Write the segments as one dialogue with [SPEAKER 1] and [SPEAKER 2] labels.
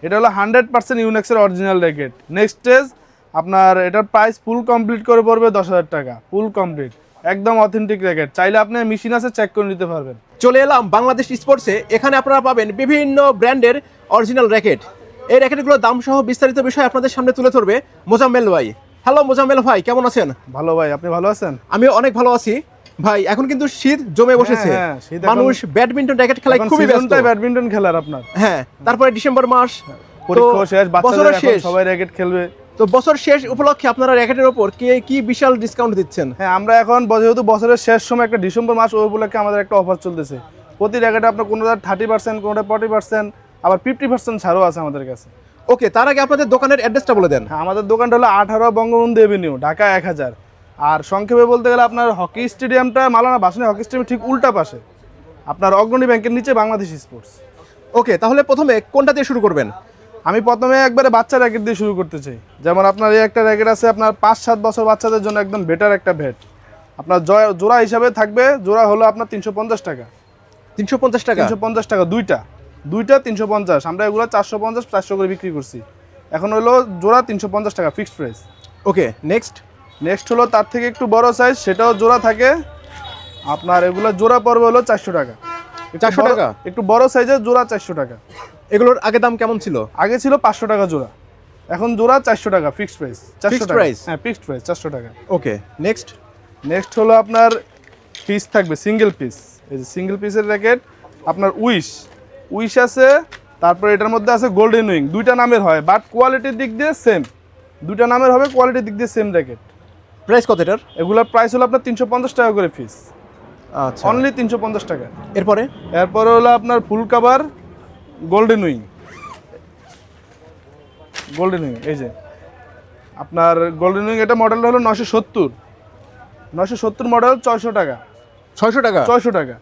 [SPEAKER 1] এটা হলো 100% ইউনেক্সের original racket. Next stage আপনার এটার প্রাইস ফুল কমপ্লিট করে পড়বে 10,000 টাকা। ফুল কমপ্লিট একদম অথেন্টিক র্যাকেট, চাইলে আপনি মেশিন আছে চেক করে নিতে পারবেন।
[SPEAKER 2] চলে এলাম বাংলাদেশ স্পোর্টসে। এখানে আপনারা পাবেন বিভিন্ন ব্র্যান্ডের অরিজিনাল র্যাকেট। এই র্যাকেটগুলোর দাম সহ বিস্তারিত বিষয় আপনাদের সামনে তুলে ধরবে মোজাম্মেল ভাই। হ্যালো মোজাম্মেল ভাই, কেমন আছেন?
[SPEAKER 1] ভালো ভাই, আপনি ভালো আছেন?
[SPEAKER 2] আমি অনেক ভালো আছি ভাই। এখন কিন্তু শীত জমে বসেছে, মানুষ ব্যাডমিন্টন র্যাকেট খেলায় খুবই ব্যস্ত।
[SPEAKER 1] ব্যাডমিন্টন খেলার আপনার
[SPEAKER 2] হ্যাঁ, তারপরে ডিসেম্বর মাস,
[SPEAKER 1] পরীক্ষা শেষ, বাচ্চাদের
[SPEAKER 2] শেষ,
[SPEAKER 1] সবাই র্যাকেট খেলবে।
[SPEAKER 2] তো বছর শেষ উপলক্ষে আপনারা র্যাকেটের উপর কি বিশাল ডিসকাউন্ট দিচ্ছেন?
[SPEAKER 1] হ্যাঁ, আমরা এখন যেহেতু বছরের শেষ সময় একটা ডিসেম্বর মাস, ওই উপলক্ষে আমাদের একটা অফার চলতেছে। প্রতি র্যাকেটে আপনার কোনোটা 30%, কোনোটা 40%, আবার 50% ছাড়ও আছে আমাদের কাছে।
[SPEAKER 2] ওকে, তার আগে আপনাদের দোকানের অ্যাড্রেসটা বলে দেন।
[SPEAKER 1] হ্যাঁ, আমাদের দোকানটা হলো 18 বঙ্গবন্ধু এভিনিউ, ঢাকা 1000। আর সংক্ষেপে বলতে গেলে আপনার হকি স্টেডিয়ামটা মাওলানা ভাসানী হকি স্টেডিয়ামের ঠিক উল্টা পাশে, আপনার অগ্রণী ব্যাংকের নিচে বাংলাদেশ স্পোর্টস।
[SPEAKER 2] ওকে, তাহলে প্রথমে কোনটা দিয়ে শুরু করবেন?
[SPEAKER 1] আমি প্রথমে একবারে বাচ্চা র্যাকেট দিয়ে শুরু করতে চাই। যেমন আপনার এই একটা র্যাকেট আছে আপনার 5-7 বছর বাচ্চাদের জন্য একদম বেটার একটা ভেট। আপনার জোড়া হিসাবে থাকবে, জোড়া হলো আপনার 350 টাকা।
[SPEAKER 2] 350 টাকা?
[SPEAKER 1] 350 টাকা দুইটা 350। আমরা এগুলো 450-400 করে বিক্রি করছি। এখন হলো জোড়া 350 টাকা ফিক্সড প্রাইস।
[SPEAKER 2] ওকে, নেক্সট
[SPEAKER 1] হলো তার থেকে একটু বড় সাইজ, সেটাও জোড়া থাকে আপনার। এগুলো জোড়া পড়বে হলো 400 টাকা।
[SPEAKER 2] 400 টাকা?
[SPEAKER 1] একটু বড় সাইজের জোড়া 400 টাকা।
[SPEAKER 2] এগুলোর আগে দাম কেমন ছিল?
[SPEAKER 1] আগে ছিল 500 টাকা জোড়া, এখন জোড়া 400 টাকা ফিক্সড প্রাইস। 400 টাকা, হ্যাঁ ফিক্সড প্রাইস 400 টাকা।
[SPEAKER 2] ওকে, নেক্সট
[SPEAKER 1] হলো আপনার পিস থাকবে সিঙ্গেল পিস। এই যে সিঙ্গেল পিসের র্যাকেট আপনার উইশ আছে, তারপরে এটার মধ্যে আছে গোল্ডেন উইং। দুইটা নামের হয়, বাট কোয়ালিটির দিক দিয়ে সেম। দুইটা নামের হবে, কোয়ালিটির দিক দিয়ে সেম র্যাকেট।
[SPEAKER 2] প্রাইস কত এটার?
[SPEAKER 1] এগুলোর প্রাইস হলো আপনার 350 টাকা করে পিস।
[SPEAKER 2] আচ্ছা,
[SPEAKER 1] অনলি 350 টাকা।
[SPEAKER 2] এরপরে
[SPEAKER 1] হলো আপনার ফুল কাভার গোল্ডেন উইং। এই যে আপনার গোল্ডেন উইং, এটা মডেল হলো 970 মডেল, 600 টাকা।
[SPEAKER 2] 600 টাকা?
[SPEAKER 1] 600 টাকা।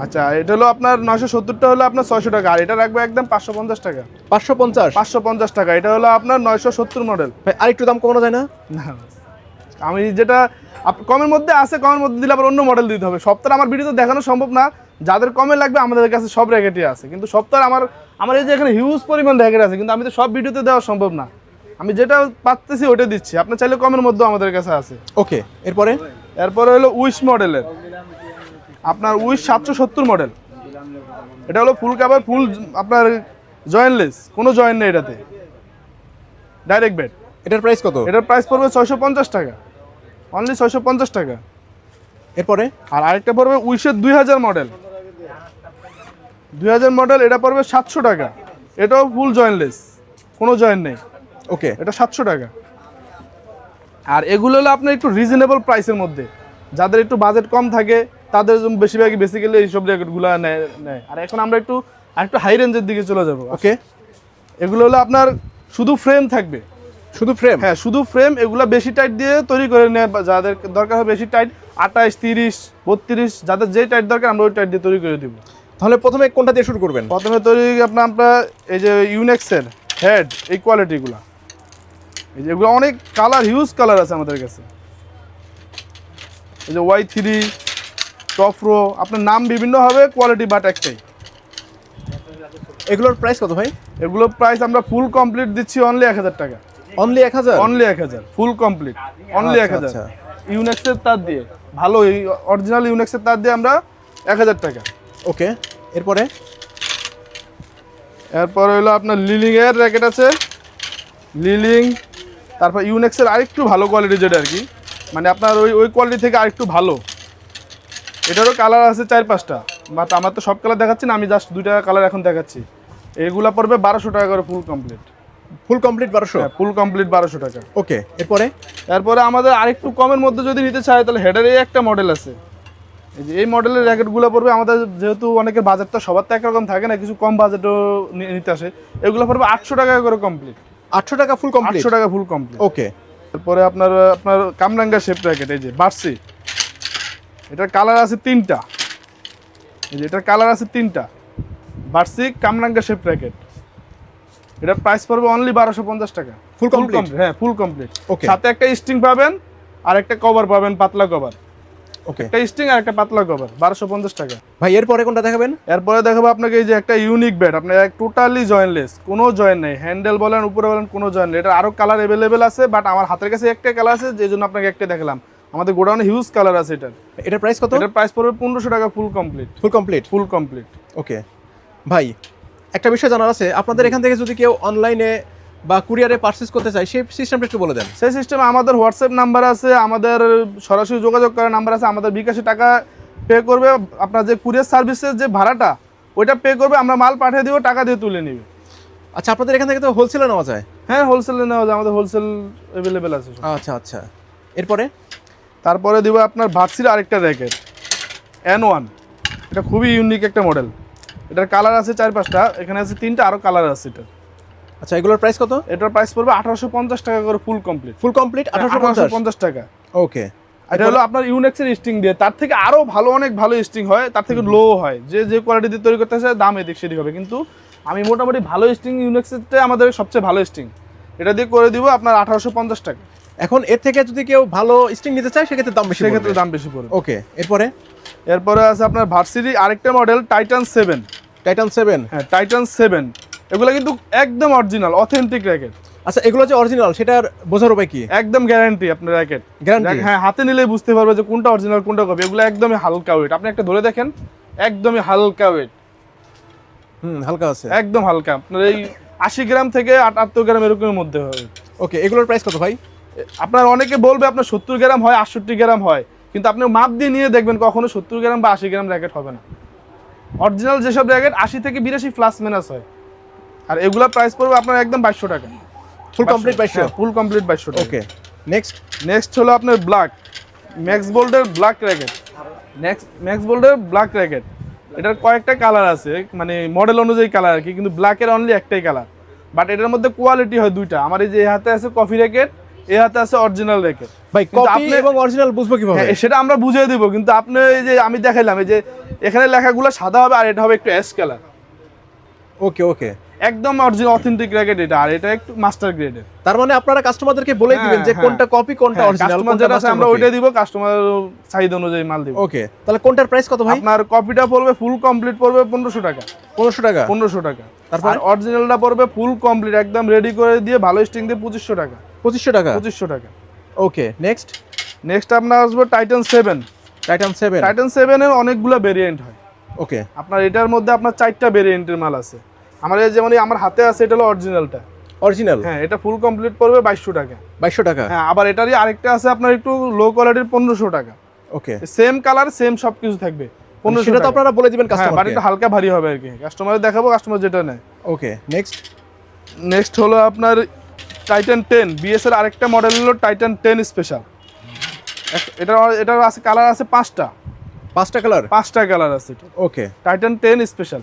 [SPEAKER 1] আচ্ছা, এটা হলো আপনার 970টা হলো আপনার 600 টাকা। আর এটা রাখবো একদম 550 টাকা। 550 টাকা। এটা হলো আপনার 970 মডেল।
[SPEAKER 2] আর একটু দাম কমানো যায় না?
[SPEAKER 1] না, আমি যেটা কমের মধ্যে আছে, কমের মধ্যে দিলে আবার অন্য মডেল দিতে হবে। সবটা আমার ভিডিওতে দেখানো সম্ভব না। যাদের কমে লাগবে আমাদের কাছে সব র্যাকেটই আছে, কিন্তু সবটা আমার এই যে এখানে হিউজ পরিমাণ র্যাকেট আছে, কিন্তু আমি তো সব ভিডিওতে দেওয়া সম্ভব না। আমি যেটা পাচ্ছি ওটা দিচ্ছি। আপনি চাইলে কমের মধ্যেও আমাদের কাছে আছে।
[SPEAKER 2] ওকে, এরপরে
[SPEAKER 1] হলো উইশ মডেলের আপনার 770 মডেল। এটা হলো ফুল কাভার, ফুল আপনার জয়েন্টলেস, কোনো জয়েন্ট নেই এটাতে, ডাইরেক্ট বেড।
[SPEAKER 2] এটার প্রাইস কত?
[SPEAKER 1] এটার প্রাইস পড়বে 650 টাকা, অনলি 650 টাকা।
[SPEAKER 2] এরপরে
[SPEAKER 1] আর আরেকটা পড়বে উইশের 2000 মডেল। এটা পড়বে 700 টাকা। এটাও ফুল জয়েন্টলেস, কোনো জয়েন্ট নেই।
[SPEAKER 2] ওকে,
[SPEAKER 1] এটা 700 টাকা। আর এগুলো হলো আপনার একটু রিজনেবল প্রাইসের মধ্যে, যাদের একটু বাজেট কম থাকে তাদের বেশিরভাগই বেসিক্যালি এইসব র্যাকেটগুলো নেয়। আর এখন আমরা একটু হাই রেঞ্জের দিকে চলে যাব।
[SPEAKER 2] ওকে,
[SPEAKER 1] এগুলো হলো আপনার শুধু ফ্রেম থাকবে।
[SPEAKER 2] শুধু ফ্রেম?
[SPEAKER 1] হ্যাঁ, শুধু ফ্রেম। এগুলো বেশি টাইট দিয়ে তৈরি করে নেয়, যাদের দরকার হয় বেশি টাইট, 28, 30, 32, যাদের যে টাইট দরকার আমরা ওই টাইট দিয়ে তৈরি করে দিব।
[SPEAKER 2] তাহলে প্রথমে কোনটা দিয়ে শুরু করবেন?
[SPEAKER 1] প্রথমে তৈরি আমরা এই যে ইউনেক্সের হেড, এই কোয়ালিটিগুলো, এই যে এগুলো অনেক কালার, হিউজ কালার আছে আমাদের কাছে। এই যে Y3, টফরো, আপনার নাম বিভিন্ন হবে, কোয়ালিটি বাট একটাই।
[SPEAKER 2] এগুলোর প্রাইস কত ভাই?
[SPEAKER 1] এগুলোর প্রাইস আমরা ফুল কমপ্লিট দিচ্ছি অনলি 1000 টাকা।
[SPEAKER 2] Only 1000?
[SPEAKER 1] Only 1000 full complete, only 1000। ইউনেক্সের তার দিয়ে, ভালো অরিজিনাল ইউনেক্সের তার দিয়ে আমরা 1000 টাকা।
[SPEAKER 2] ওকে, এরপরে
[SPEAKER 1] হলো আপনার লিলিং এর র্যাকেট আছে, লিলিং। তারপর ইউনেক্সের আরেকটু ভালো কোয়ালিটি, যেটা আর কি মানে আপনার ওই কোয়ালিটি থেকে আরেকটু ভালো। এটারও কালার আছে 4-5টা, বাট আমার তো সব কালার দেখাচ্ছি না, আমি জাস্ট 2টা কালার এখন দেখাচ্ছি। এগুলা পড়বে 1200 টাকা করে ফুল কমপ্লিট।
[SPEAKER 2] 1200?
[SPEAKER 1] ফুল কমপ্লিট 1200 টাকা।
[SPEAKER 2] ওকে, এরপরে
[SPEAKER 1] আমাদের আরেকটু কমের মধ্যে যদি নিতে চাই, তাহলে হেডের এই একটা মডেল আছে। এই যে এই মডেলের র্যাকেটগুলো পড়বে আমাদের, যেহেতু অনেকের বাজেটটা সবার তো একরকম থাকে না, কিছু কম বাজেটও নিতে আসে, এগুলো পড়বে 800 টাকা করে কমপ্লিট।
[SPEAKER 2] 800 টাকা ফুল কমপ্লিট?
[SPEAKER 1] 800 টাকা ফুল কমপ্লিট।
[SPEAKER 2] ওকে,
[SPEAKER 1] তারপরে আপনার কামরাঙ্গা শেপ র্যাকেট, এই যে বার্সি, এটার কালার আছে 3টা। এই যে এটার কালার আছে 3টা, বার্সি কামরাঙ্গা শেপ র্যাকেট। এটার প্রাইস পড়বে অনলি 1250 টাকা।
[SPEAKER 2] Full complete?
[SPEAKER 1] হ্যাঁ, ফুল কমপ্লিট।
[SPEAKER 2] ওকে,
[SPEAKER 1] সাথে একটা স্ট্রিং পাবেন আর একটা কভার পাবেন, পাতলা কভার।
[SPEAKER 2] ওকে
[SPEAKER 1] একটা স্টিং আর একটা পাতলা কভার 1250 টাকা।
[SPEAKER 2] ভাই এরপরে কোনটা দেখাবেন?
[SPEAKER 1] এরপরে দেখাবো আপনাকে এই যে একটা ইউনিক ব্যাট, আপনার টোটালি জয়েন্টলেস, কোনো জয়েন্ট নেই, হ্যান্ডেল বলেন উপরে বলেন কোনো জয়েন্ট নেই। এটা আরো কালার অ্যাভেলেবেল আছে, বাট আমার হাতের কাছে একটা কালার আছে, যে জন্য আপনাকে একটা দেখালাম। আমাদের গোডাউনে হিউজ কালার আছে এটার।
[SPEAKER 2] এটার প্রাইস কত?
[SPEAKER 1] এটার প্রাইস পড়বে 1500 টাকা full complete.
[SPEAKER 2] Full complete?
[SPEAKER 1] Full complete.
[SPEAKER 2] Okay ভাই, একটা বিষয় জানার আছে, আপনাদের এখান থেকে যদি কেউ অনলাইনে বা কুরিয়ারে পারচেজ করতে চায় সেই সিস্টেমটা একটু বলে দেন।
[SPEAKER 1] সেই সিস্টেমে আমাদের হোয়াটসঅ্যাপ নাম্বার আছে, আমাদের সরাসরি যোগাযোগ করার নাম্বার আছে, আমাদের বিকাশে টাকা পে করবে, আপনার যে কুরিয়ার সার্ভিসের যে ভাড়াটা ওইটা পে করবে, আমরা মাল পাঠিয়ে দিব, টাকা দিয়ে তুলে নিবে।
[SPEAKER 2] আচ্ছা, আপনাদের এখান থেকে তো হোলসেলে নেওয়া যায়?
[SPEAKER 1] হ্যাঁ, হোলসেলে নেওয়া যায়, আমাদের হোলসেল অ্যাভেলেবেল আছে।
[SPEAKER 2] আচ্ছা আচ্ছা, এরপরে?
[SPEAKER 1] তারপরে দিব আপনার ভার্সির আরেকটা র্যাকেট N1, এটা খুবই ইউনিক একটা মডেল। এটার কালার আছে 4-5টা, এখানে আছে 3টা, আরও কালার আছে এটা।
[SPEAKER 2] আচ্ছা, এগুলোর প্রাইস কত?
[SPEAKER 1] এটার প্রাইস পড়বে 1850 টাকা করে ফুল কমপ্লিট।
[SPEAKER 2] ফুল কমপ্লিট 1850
[SPEAKER 1] টাকা।
[SPEAKER 2] ওকে,
[SPEAKER 1] এটা হলো আপনার ইউনেক্সের স্টিং দিয়ে, তার থেকে আরো ভালো, অনেক ভালো স্টিং হয়, তার থেকে লো হয়, যে যে কোয়ালিটি দিয়ে তৈরি করতে চায় দাম এদিক সেদিক হবে, কিন্তু আমি মোটামুটি ভালো স্টিং, ইউনেক্সেরটা আমাদের সবচেয়ে ভালো স্টিং, এটা দিয়ে করে দিব আপনার 1850 টাকা।
[SPEAKER 2] এখন এর থেকে যদি কেউ ভালো স্টিং নিতে চায় সেক্ষেত্রে দাম বেশি,
[SPEAKER 1] সেক্ষেত্রে দাম বেশি পড়বে।
[SPEAKER 2] ওকে,
[SPEAKER 1] এরপরে আছে আপনার ভার্সিটি আরেকটা মডেল টাইটান 7।
[SPEAKER 2] টাইটান 7?
[SPEAKER 1] হ্যাঁ, টাইটান 7 এগুলো কিন্তু একদম অরিজিনাল অথেন্টিক র্যাকেট।
[SPEAKER 2] আচ্ছা, এগুলো যে অরিজিনাল সেটার বোঝার উপায় কি?
[SPEAKER 1] একদম গ্যারান্টি আপনার র্যাকেট,
[SPEAKER 2] গ্যারান্টি?
[SPEAKER 1] হ্যাঁ, হাতে নিলেই বুঝতে পারবে যে কোনটা অরিজিনাল কোনটা কপি। এগুলো একদমই হালকা ওয়েট, আপনি একটা ধরে দেখেন, একদমই হালকা ওয়েট।
[SPEAKER 2] হালকা আছে,
[SPEAKER 1] একদম হালকা, আপনার এই 80 গ্রাম থেকে 78 গ্রাম এরকমের মধ্যে হবে।
[SPEAKER 2] ওকে, এগুলোর প্রাইস কত ভাই?
[SPEAKER 1] আপনার অনেকে বলবে আপনার 70 গ্রাম হয়, 68 গ্রাম হয়, কিন্তু আপনি মাপ দিয়ে নিয়ে দেখবেন কখনো 70 গ্রাম বা 80 গ্রাম র্যাকেট হবে না। অরিজিনাল যেসব র্যাকেট 80 থেকে 82 প্লাস মাইনাস হয়, আর এগুলা প্রাইস পড়বে আপনার একদম 2200 টাকা।
[SPEAKER 2] Full complete 2200?
[SPEAKER 1] ফুল কমপ্লিট 2200 টাকা।
[SPEAKER 2] ওকে, নেক্সট
[SPEAKER 1] হলো আপনার ব্ল্যাক ম্যাক্স বোল্ডের ব্ল্যাক র্যাকেট। ম্যাক্স বোল্ডের ব্ল্যাক র্যাকেট, এটার কয়েকটা কালার আছে, মানে মডেল অনুযায়ী কালার আর কি, কিন্তু ব্ল্যাকের অনলি একটাই কালার, বাট এটার মধ্যে কোয়ালিটি হয় দুইটা। আমার এই যে এই হাতে আছে কফি র্যাকেট, এই হাতে আছে অরিজিনাল র্যাকেট।
[SPEAKER 2] ভাই, কপি এবং অরিজিনাল বুঝবো কিভাবে?
[SPEAKER 1] সেটা আমরা বুঝিয়ে দিব, কিন্তু আপনি এই যে আমি দেখাইলাম, এই যে এখানে লেখাগুলো সাদা হবে আর এটা হবে একটু অ্যাশ কালার।
[SPEAKER 2] ওকে,
[SPEAKER 1] একদম অরিজিনাল অথেন্টিক র্যাকেট এটা, আর এটা একটু মাস্টার গ্রেডের।
[SPEAKER 2] তার মানে আপনারা কাস্টমারদেরকে বলে দিবেন যে কোনটা কপি কোনটা অরিজিনাল,
[SPEAKER 1] কাস্টমার যেটা আছে আমরা ওইটা দিব, কাস্টমার চাহিদা অনুযায়ী মাল দিব।
[SPEAKER 2] ওকে, তাহলে কোনটার প্রাইস কত ভাই?
[SPEAKER 1] আপনার কপিটা পড়বে ফুল কমপ্লিট পড়বে 1500 টাকা।
[SPEAKER 2] 1500 টাকা?
[SPEAKER 1] 1500 টাকা।
[SPEAKER 2] তারপর
[SPEAKER 1] অরিজিনালটা পড়বে ফুল কমপ্লিট একদম রেডি করে দিয়ে ভালো স্টিং দিয়ে 2500 টাকা।
[SPEAKER 2] 2500 টাকা?
[SPEAKER 1] 2500 টাকা।
[SPEAKER 2] ওকে, নেক্সট
[SPEAKER 1] আপনার আসবে টাইটান 7।
[SPEAKER 2] টাইটান
[SPEAKER 1] 7 এর অনেকগুলো ভেরিয়েন্ট হয়।
[SPEAKER 2] ওকে,
[SPEAKER 1] আপনার এটার মধ্যে আপনার 4টা ভেরিয়েন্টের মাল আছে। আমার এই যেমন আমার হাতে আছে, এটা হলো অরিজিনালটা।
[SPEAKER 2] অরিজিনাল?
[SPEAKER 1] হ্যাঁ, এটা ফুল কমপ্লিট পড়বে 2200 টাকা।
[SPEAKER 2] 2200 টাকা?
[SPEAKER 1] হ্যাঁ, আবার এটারই আরেকটা আছে আপনার একটু লো কোয়ালিটির 1500 টাকা।
[SPEAKER 2] ওকে,
[SPEAKER 1] সেম কালার সেম সবকিছু থাকবে 1500
[SPEAKER 2] সেটা তো
[SPEAKER 1] টাকা।
[SPEAKER 2] আপনারা বলে দিবেন
[SPEAKER 1] হ্যাঁ,
[SPEAKER 2] কাস্টমারকে।
[SPEAKER 1] বাট এটা হালকা ভারী হবে আর কি, কাস্টমারে দেখাবো, কাস্টমার যেটা নেয়।
[SPEAKER 2] ওকে,
[SPEAKER 1] নেক্সট হলো আপনার টাইটান 10 বিএস এর আরেকটা মডেল হলো টাইটান 10 স্পেশাল। এটার আছে কালার আছে 5টা।
[SPEAKER 2] 5টা কালার?
[SPEAKER 1] 5টা কালার আছে এটা।
[SPEAKER 2] ওকে,
[SPEAKER 1] টাইটান 10 স্পেশাল।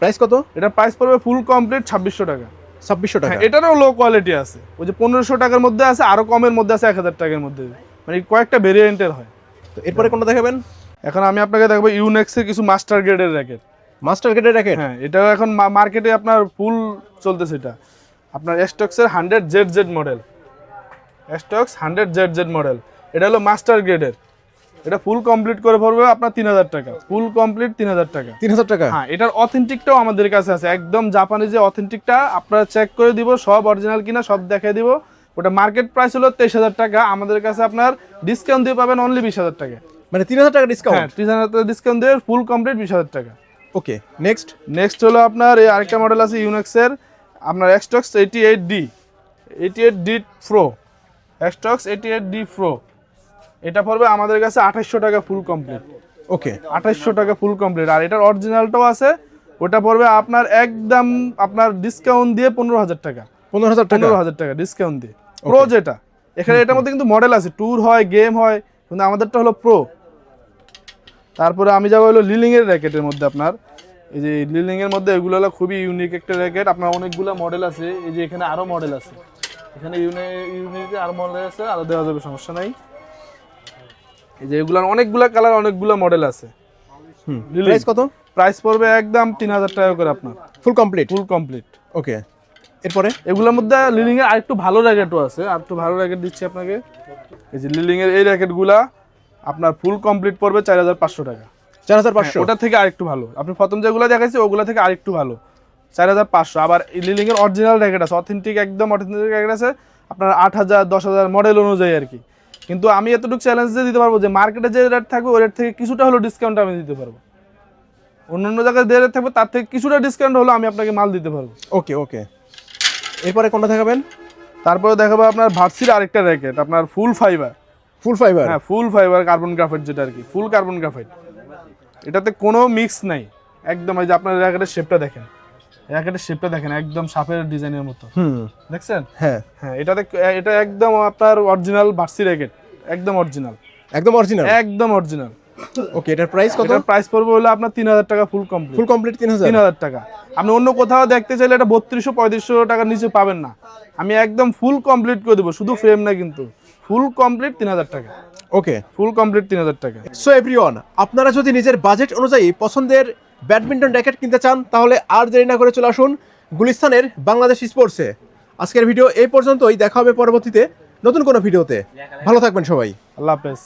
[SPEAKER 2] প্রাইস কত?
[SPEAKER 1] এটার প্রাইস পড়বে ফুল কমপ্লিট 2600 টাকা।
[SPEAKER 2] 2600 টাকা?
[SPEAKER 1] হ্যাঁ, এটারও লো কোয়ালিটি আছে, ওই যে 1500 টাকার মধ্যে আছে, আরো কমের মধ্যে আছে 1000 টাকার মধ্যে, মানে কয়েকটা ভেরিয়েন্টের হয়।
[SPEAKER 2] তো এরপরে কোনটা দেখাবেন?
[SPEAKER 1] এখন আমি আপনাকে দেখাবো ইউনেক্সের কিছু মাস্টার গ্রেডের র্যাকেট।
[SPEAKER 2] মাস্টার গ্রেডের র্যাকেট?
[SPEAKER 1] হ্যাঁ, এটাও এখন মার্কেটে আপনার ফুল চলতেছে। এটা আপনার স্টক্সের 100ZZ model, stocks 100ZZ model. এটা হলো মাস্টার গ্রেডের, এটা ফুল কমপ্লিট করে পড়বে আপনার 3000 টাকা। ফুল কমপ্লিট 3000 টাকা।
[SPEAKER 2] 3000 টাকা?
[SPEAKER 1] হ্যাঁ, এটার অথেন্টিকটাও আমাদের কাছে আছে, একদম জাপানি যে অথেন্টিকটা, আপনারা চেক করে দিব, সব অরিজিনাল কিনা সব দেখাই দিব। ওটা মার্কেট প্রাইস হলো 23000 টাকা, আমাদের কাছে আপনার ডিসকাউন্ট দিয়ে পাবেন অনলি 20000 টাকা।
[SPEAKER 2] মানে 3000 টাকা ডিসকাউন্ট?
[SPEAKER 1] হ্যাঁ, 3000 টাকা ডিসকাউন্ট দিয়ে ফুল কমপ্লিট 20000 টাকা।
[SPEAKER 2] ওকে,
[SPEAKER 1] নেক্সট হলো আপনার এই আরেকটা মডেল আছে ইউনেক্সের, আপনার stocks 88D pro, stocks 88D pro. এটা পড়বে আমাদের কাছে 2800 টাকা ফুল কমপ্লিট।
[SPEAKER 2] ওকে,
[SPEAKER 1] 2800 টাকা ফুল কমপ্লিট। আর এটার অরিজিনালটাও আছে, ওটা পড়বে আপনার একদম আপনার ডিসকাউন্ট দিয়ে 15000 টাকা।
[SPEAKER 2] 15000 টাকা?
[SPEAKER 1] 15000 টাকা ডিসকাউন্ট দিয়ে। প্রো যেটা, এখানে এটার মধ্যে কিন্তু মডেল আছে, ট্যুর হয়, গেম হয়, কিন্তু আমাদেরটা হলো প্রো। তারপরে আমি যাবো হলো লিলিং এর র্যাকেটের মধ্যে। আপনার এই যে লিলিং এর মধ্যে এগুলো হলো খুবই ইউনিক একটা র্যাকেট। আপনার অনেকগুলো মডেল আছে, এই যে এখানে আরো মডেল আছে, এখানে ইউনিকে আরো মডেল আছে, আরো দেওয়া যাবে, সমস্যা নাই। এই যে এগুলার অনেকগুলা কালার, অনেকগুলা মডেল আছে।
[SPEAKER 2] প্রাইস কত?
[SPEAKER 1] প্রাইস পড়বে একদম 3000 টাকা করে আপনার
[SPEAKER 2] ফুল কমপ্লিট?
[SPEAKER 1] Full complete.
[SPEAKER 2] ওকে, এরপরে
[SPEAKER 1] এগুলোর মধ্যে লিলিং এর আরেকটু ভালো র্যাকেটও আছে, আর একটু ভালো র্যাকেট দিচ্ছি আপনাকে। এই যে লিলিং এর এই র্যাকেটগুলা আপনার ফুল কমপ্লিট পড়বে 4500 টাকা।
[SPEAKER 2] 4500?
[SPEAKER 1] ওটা থেকে আরেকটু ভালো, আপনি প্রথম যেগুলো দেখাইছি ওগুলো থেকে আরেকটু ভালো 4500। আবার লিলিং এর অরিজিনাল র্যাকেট আছে, অথেন্টিক একদম অথেন্টিক র্যাকেট আছে আপনার 8000 10000 মডেল অনুযায়ী আর কি। কিন্তু আমি এতটুকু চ্যালেঞ্জ দিয়ে দিতে পারবো যে মার্কেটে যে রেট থাকবে ওই রেট থেকে কিছুটা হলো ডিসকাউন্ট আমি দিতে পারবো। অন্য জায়গায় যে রেট থাকবে তার থেকে কিছুটা ডিসকাউন্ট হলো আমি আপনাকে মাল দিতে পারবো।
[SPEAKER 2] ওকে ওকে, এরপরে কোনটা দেখাবেন?
[SPEAKER 1] তারপরে দেখাবো আপনার ভার্সির আরেকটা র্যাকেট, আপনার ফুল ফাইবার।
[SPEAKER 2] ফুল ফাইবার?
[SPEAKER 1] হ্যাঁ, ফুল ফাইবার কার্বন গ্রাফাইট যেটা আর কি, ফুল কার্বন গ্রাফাইট। এটাতে কোনো মিক্স নাই একদম। এই যে আপনার র্যাকেটের শেপটা দেখেন, র্যাকেটের শেপটা দেখেন একদম সাপের ডিজাইনের মতো, দেখছেন?
[SPEAKER 2] হ্যাঁ
[SPEAKER 1] হ্যাঁ, এটা একদম আপনার অরিজিনাল ভার্সি র্যাকেট, একদম অরিজিনাল,
[SPEAKER 2] একদম অরিজিনাল?
[SPEAKER 1] একদম অরিজিনাল।
[SPEAKER 2] ওকে, এটার প্রাইস কত?
[SPEAKER 1] এটার প্রাইস পড়বে হলো আপনার 3000 টাকা ফুল কমপ্লিট।
[SPEAKER 2] Full complete 3000?
[SPEAKER 1] 3000 টাকা। আপনি অন্য কোথাও দেখতে চাইলে এটা 3200-3500 টাকার নিচে পাবেন না। আমি একদম ফুল কমপ্লিট করে দেবো, শুধু ফ্রেম না কিন্তু, ফুল কমপ্লিট 3000 টাকা।
[SPEAKER 2] ওকে,
[SPEAKER 1] ফুল কমপ্লিট 3000 টাকা।
[SPEAKER 2] সো এভরিওয়ান, আপনারা যদি নিজের বাজেট অনুযায়ী পছন্দের ব্যাডমিন্টন র্যাকেট কিনতে চান তাহলে আর দেরি না করে চলে আসুন গুলিস্তানের বাংলাদেশ স্পোর্টসে। আজকের ভিডিও এই পর্যন্তই, দেখা হবে পরবর্তীতে নতুন কোনো ভিডিওতে। ভালো থাকবেন সবাই,
[SPEAKER 1] আল্লাহ হাফেজ।